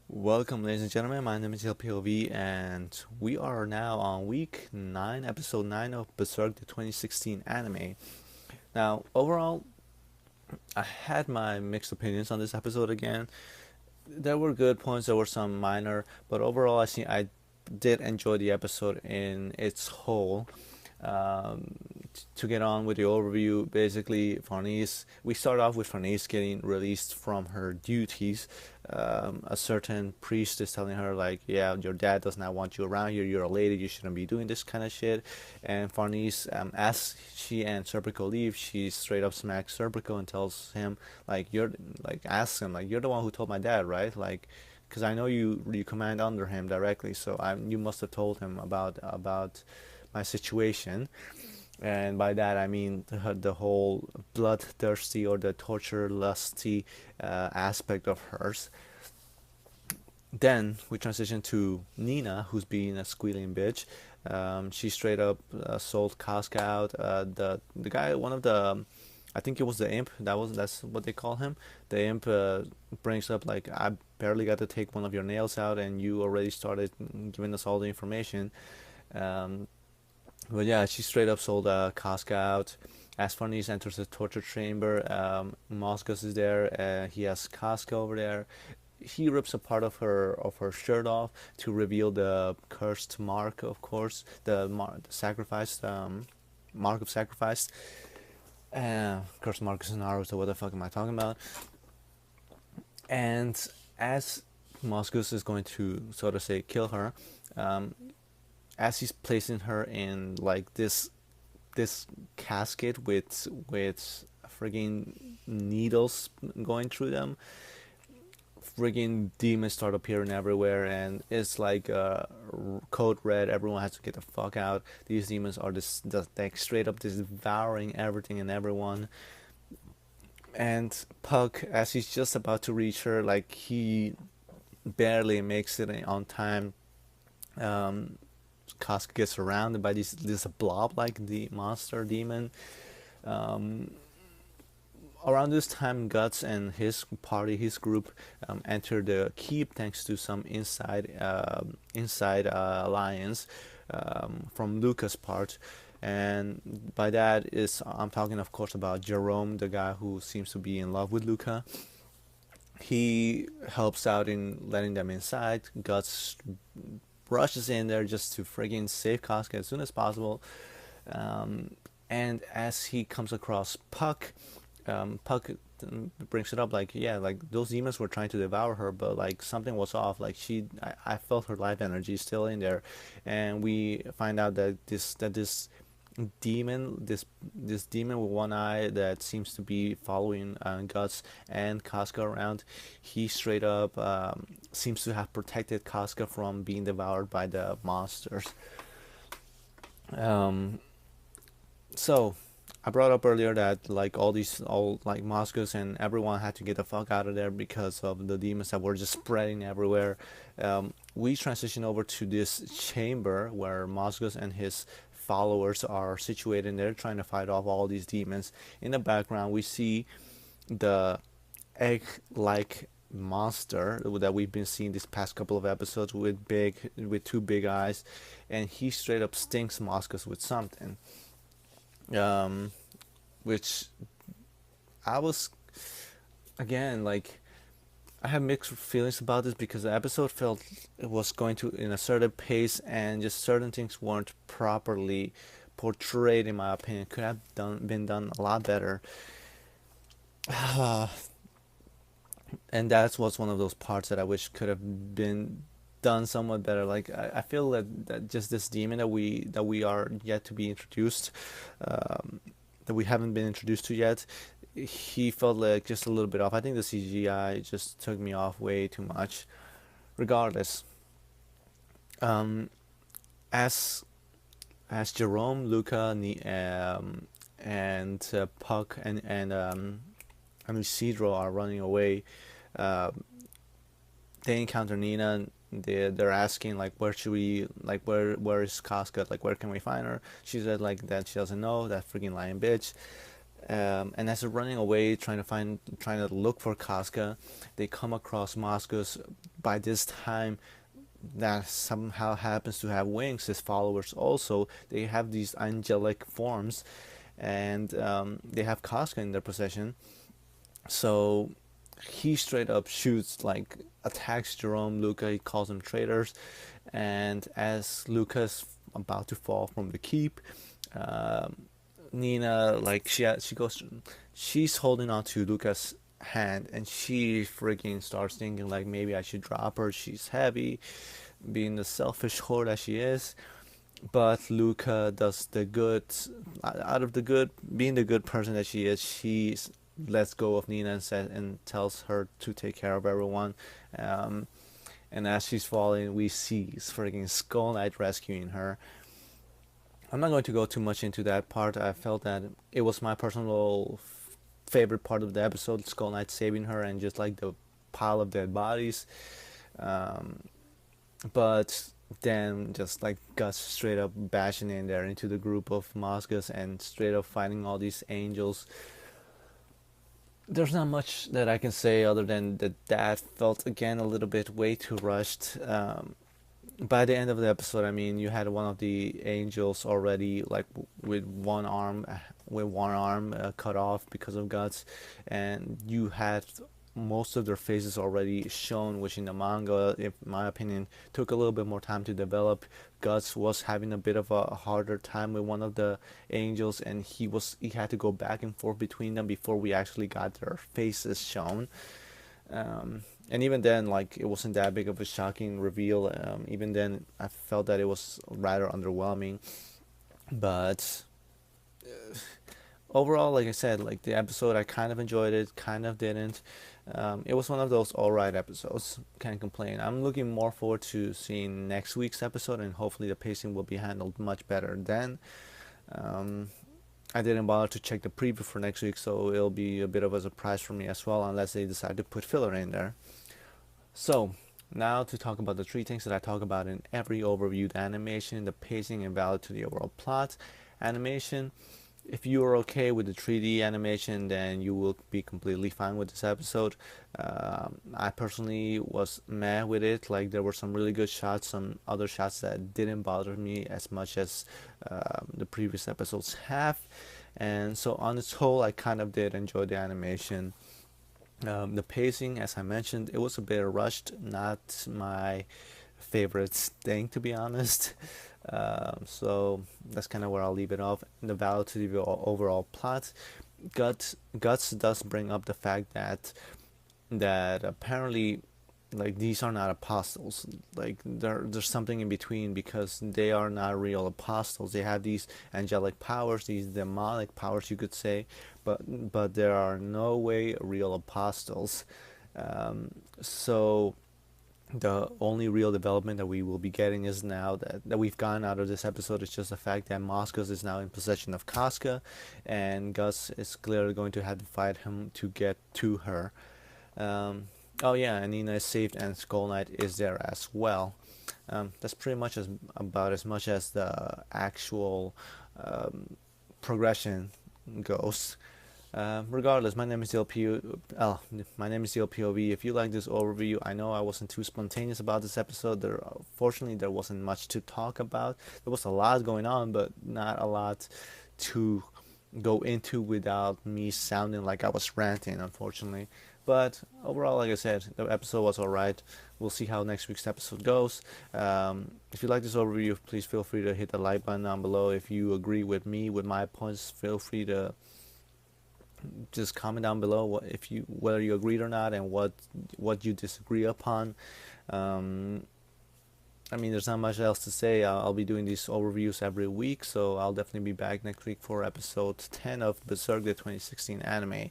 Welcome, ladies and gentlemen. My name is LPOV, and we are now on week 9, episode 9 of Berserk, the 2016 anime. Now, overall, I had my mixed opinions on this episode again. There were good points, there were some minor, but overall, I did enjoy the episode in its whole. Um, to get on with the overview, basically, we start off with Farnese getting released from her duties. A certain priest is telling her, like, yeah, your dad does not want you around here, you're a lady, you shouldn't be doing this kind of shit. And Farnese, as she and Serpico leave, she straight up smacks Serpico and tells him, like, asks him, like, you're the one who told my dad, right? Like, because I know you command under him directly, so you must have told him about my situation. And by that I mean the whole bloodthirsty or the torture lusty aspect of hers. Then we transition to Nina, who's being a squealing bitch. She straight up sold Casca out. The guy, one of the, I think it was the imp. That's what they call him. The imp brings up, like, I barely got to take one of your nails out, and you already started giving us all the information. Um, but yeah, she straight up sold Casca out. As Farnese enters the torture chamber, Moscus is there. He has Casca over there. He rips a part of her shirt off to reveal the cursed mark, of course, the sacrifice, mark of sacrifice. Cursed mark is Naruto. What the fuck am I talking about? And as Moscus is going to, so to say, kill her, um, as he's placing her in, like, this casket with frigging needles going through them, friggin' demons start appearing everywhere, and it's like code red. Everyone has to get the fuck out. These demons are like straight up devouring everything and everyone. And Puck, as he's just about to reach her, like, he barely makes it on time. um Casca gets surrounded by this blob like the monster demon. um Around this time, Guts and his party, his group, enter the keep thanks to some inside alliance from Luca's part. And by that is, I'm talking, of course, about Jerome, the guy who seems to be in love with Luca. He helps out in letting them inside. Guts rushes in there just to friggin' save Casca as soon as possible. Um, and as he comes across Puck, Puck brings it up, like, yeah, like, those demons were trying to devour her, but, like, something was off. Like, I felt her life energy still in there. And we find out that this demon, this demon with one eye that seems to be following Guts and Casca around, he straight up seems to have protected Casca from being devoured by the monsters. um so I brought up earlier that, like, all like Moscos and everyone had to get the fuck out of there because of the demons that were just spreading everywhere. We transition over to this chamber where Moscos and his followers are situated, and they're trying to fight off all these demons. In the background, we see the egg-like monster that we've been seeing this past couple of episodes with two big eyes, and he straight up stinks Moscos with something. um, which I was, again, like, I have mixed feelings about this because the episode felt it was going to in a certain pace, and just certain things weren't properly portrayed. In my opinion, could have been done a lot better. And that was one of those parts that I wish could have been done somewhat better. Like, I feel that just this demon that we are yet to be introduced, that we haven't been introduced to yet, he felt like just a little bit off. I think the CGI just took me off way too much. Regardless, um, as Jerome, Luca, and Puck and Isidro are running away, uh, they encounter Nina. They're asking, like, where should we, like, where is Casca, like, where can we find her? She said, like, that she doesn't know, that freaking lying bitch. And as they're running away, trying to look for Casca, they come across Moscos by this time that somehow happens to have wings, his followers also, they have these angelic forms, and they have Casca in their possession. So he straight up shoots, like attacks Jerome, Luca. He calls them traitors, and as Luca's about to fall from the keep, Nina, like she goes, she's holding on to Luca's hand, and she freaking starts thinking like maybe I should drop her. She's heavy, being the selfish whore that she is. But Luca does the good, out of the good, being the good person that she is. She lets go of Nina and tells her to take care of everyone. Um, and as she's falling, we see freaking Skull Knight rescuing her. I'm not going to go too much into that part. I felt that it was my personal favorite part of the episode, Skull Knight saving her and just like the pile of dead bodies. Um, but then just like Gus straight up bashing in there into the group of Mosgas and straight up fighting all these angels. There's not much that I can say other than that felt again a little bit way too rushed. By the end of the episode, I mean, you had one of the angels already like with one arm cut off because of Guts, and you had most of their faces already shown, which in the manga, in my opinion, took a little bit more time to develop. Guts was having a bit of a harder time with one of the angels, and he had to go back and forth between them before we actually got their faces shown. And even then, like, it wasn't that big of a shocking reveal. Even then, I felt that it was rather underwhelming. But overall, like I said, like the episode, I kind of enjoyed it, kind of didn't. It was one of those alright episodes. Can't complain. I'm looking more forward to seeing next week's episode, and hopefully the pacing will be handled much better then. I didn't bother to check the preview for next week, so it'll be a bit of a surprise for me as well, unless they decide to put filler in there. So, now to talk about the three things that I talk about in every overview: the animation, the pacing, and value to the overall plot. Animation, if you are okay with the 3D animation, then you will be completely fine with this episode. I personally was meh with it. Like, there were some really good shots, some other shots that didn't bother me as much as the previous episodes have. And so on its whole, I kind of did enjoy the animation. The pacing, as I mentioned, it was a bit rushed, not my favorite thing, to be honest. So that's kind of where I'll leave it off. The value to the overall plot, Guts does bring up the fact that apparently, like, these are not apostles. Like, there's something in between, because they are not real apostles. They have these angelic powers, these demonic powers, you could say, but there are no way real apostles. So the only real development that we will be getting is now that we've gotten out of this episode is just the fact that Moscas is now in possession of Casca, and Gus is clearly going to have to fight him to get to her. Oh yeah, and Nina is saved, and Skull Knight is there as well. That's pretty much about as much as the actual progression goes. Regardless, my name is my name is DLPOV. If you like this overview, I know I wasn't too spontaneous about this episode. Fortunately, there wasn't much to talk about. There was a lot going on, but not a lot to go into without me sounding like I was ranting, unfortunately. But overall, like I said, the episode was alright. We'll see how next week's episode goes. If you like this overview, please feel free to hit the like button down below. If you agree with me, with my points, feel free to just comment down below whether you agreed or not, and what you disagree upon. I mean, there's not much else to say. I'll be doing these overviews every week, so I'll definitely be back next week for episode 10 of Berserk, the 2016 anime.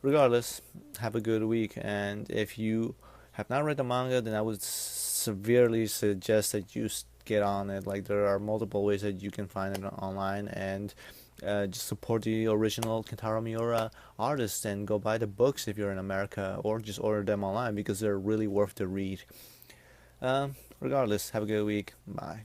Regardless, have a good week, and if you have not read the manga, then I would severely suggest that you get on it. Like, there are multiple ways that you can find it online, and just support the original Kentaro Miura artist and go buy the books if you're in America, or just order them online because they're really worth the read. Regardless, have a good week. Bye.